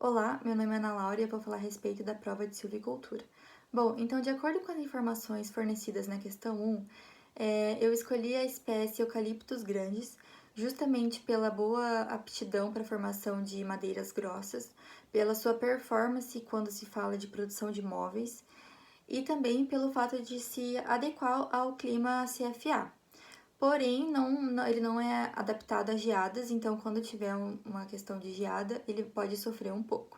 Olá, meu nome é Ana Laura e eu vou falar a respeito da prova de silvicultura. Bom, então, de acordo com as informações fornecidas na questão 1, eu escolhi a espécie Eucaliptus grandes justamente pela boa aptidão para a formação de madeiras grossas, pela sua performance quando se fala de produção de móveis e também pelo fato de se adequar ao clima CFA. Porém, ele não é adaptado a geadas, então quando tiver uma questão de geada, ele pode sofrer um pouco.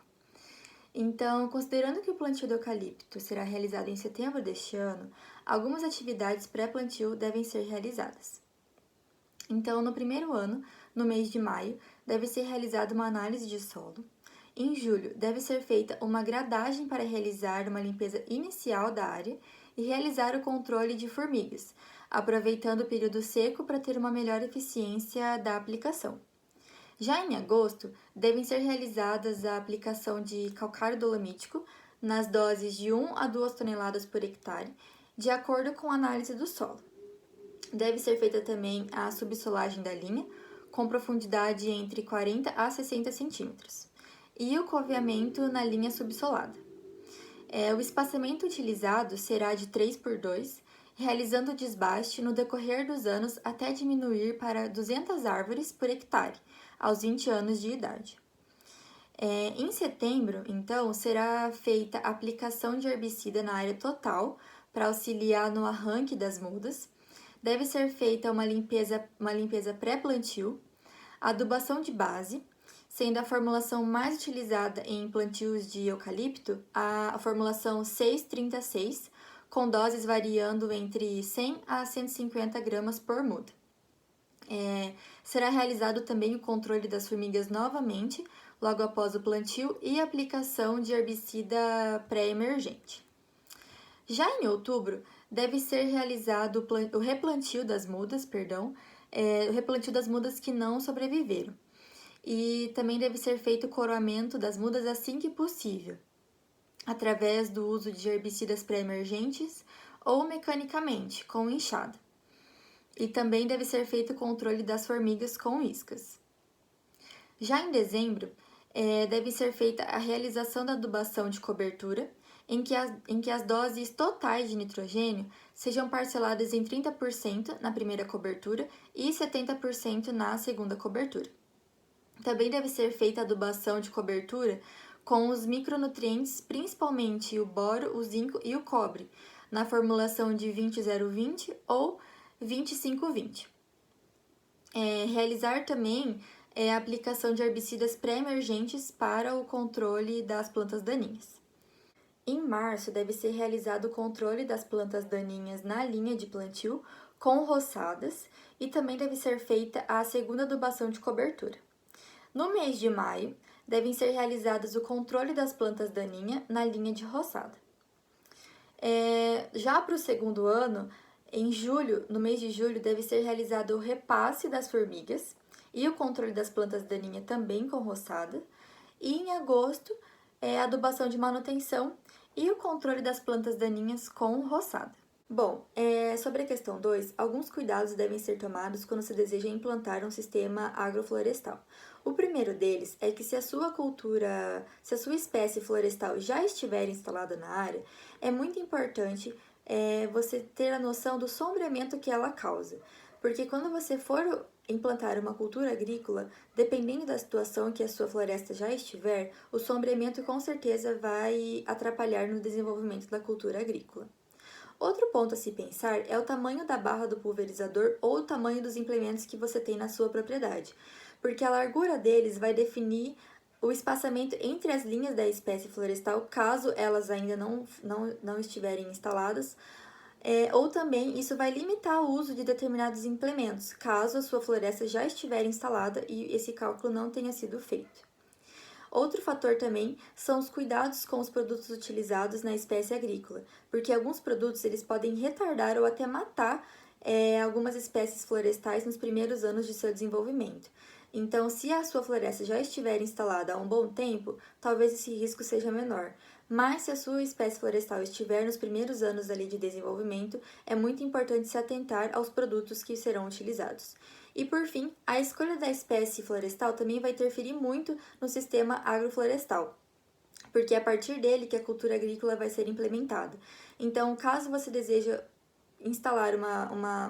Então, considerando que o plantio do eucalipto será realizado em setembro deste ano, algumas atividades pré-plantio devem ser realizadas. Então, no primeiro ano, no mês de maio, deve ser realizada uma análise de solo. Em julho, deve ser feita uma gradagem para realizar uma limpeza inicial da área e realizar o controle de formigas, aproveitando o período seco para ter uma melhor eficiência da aplicação. Já em agosto, devem ser realizadas a aplicação de calcário dolomítico nas doses de 1 a 2 toneladas por hectare, de acordo com a análise do solo. Deve ser feita também a subsolagem da linha, com profundidade entre 40 a 60 centímetros, e o coveamento na linha subsolada. O espaçamento utilizado será de 3 por 2, realizando o desbaste no decorrer dos anos até diminuir para 200 árvores por hectare, aos 20 anos de idade. Em setembro, então, será feita a aplicação de herbicida na área total para auxiliar no arranque das mudas. Deve ser feita uma limpeza pré-plantio, adubação de base, sendo a formulação mais utilizada em plantios de eucalipto a formulação 636, com doses variando entre 100 a 150 gramas por muda. Será realizado também o controle das formigas novamente, logo após o plantio, e aplicação de herbicida pré-emergente. Já em outubro, deve ser realizado o replantio das mudas, o replantio das mudas que não sobreviveram. E também deve ser feito o coroamento das mudas assim que possível, através do uso de herbicidas pré-emergentes ou mecanicamente, com enxada. E também deve ser feito o controle das formigas com iscas. Já em dezembro, deve ser feita a realização da adubação de cobertura, em que as doses totais de nitrogênio sejam parceladas em 30% na primeira cobertura e 70% na segunda cobertura. Também deve ser feita a adubação de cobertura com os micronutrientes, principalmente o boro, o zinco e o cobre, na formulação de 20-0-20 ou 25-20. Realizar também a aplicação de herbicidas pré-emergentes para o controle das plantas daninhas. Em março, deve ser realizado o controle das plantas daninhas na linha de plantio com roçadas e também deve ser feita a segunda adubação de cobertura. No mês de maio, devem ser realizados o controle das plantas daninhas na linha de roçada. Já para o segundo ano, no mês de julho, deve ser realizado o repasse das formigas e o controle das plantas daninhas também com roçada. E em agosto, a adubação de manutenção e o controle das plantas daninhas com roçada. Bom, sobre a questão 2, alguns cuidados devem ser tomados quando se deseja implantar um sistema agroflorestal. O primeiro deles é que se a sua espécie florestal já estiver instalada na área, é muito importante você ter a noção do sombreamento que ela causa. Porque quando você for implantar uma cultura agrícola, dependendo da situação que a sua floresta já estiver, o sombreamento com certeza vai atrapalhar no desenvolvimento da cultura agrícola. Outro ponto a se pensar é o tamanho da barra do pulverizador ou o tamanho dos implementos que você tem na sua propriedade, porque a largura deles vai definir o espaçamento entre as linhas da espécie florestal, caso elas ainda não estiverem instaladas, ou também isso vai limitar o uso de determinados implementos, caso a sua floresta já estiver instalada e esse cálculo não tenha sido feito. Outro fator também são os cuidados com os produtos utilizados na espécie agrícola, porque alguns produtos eles podem retardar ou até matar algumas espécies florestais nos primeiros anos de seu desenvolvimento. Então, se a sua floresta já estiver instalada há um bom tempo, talvez esse risco seja menor. Mas se a sua espécie florestal estiver nos primeiros anos ali de desenvolvimento, é muito importante se atentar aos produtos que serão utilizados. E por fim, a escolha da espécie florestal também vai interferir muito no sistema agroflorestal, porque é a partir dele que a cultura agrícola vai ser implementada. Então, caso você deseja instalar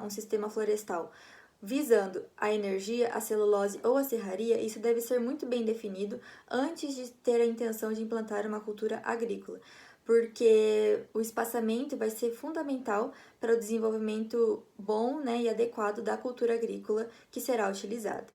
um sistema florestal visando a energia, a celulose ou a serraria, isso deve ser muito bem definido antes de ter a intenção de implantar uma cultura agrícola, porque o espaçamento vai ser fundamental para o desenvolvimento bom, né, e adequado da cultura agrícola que será utilizada.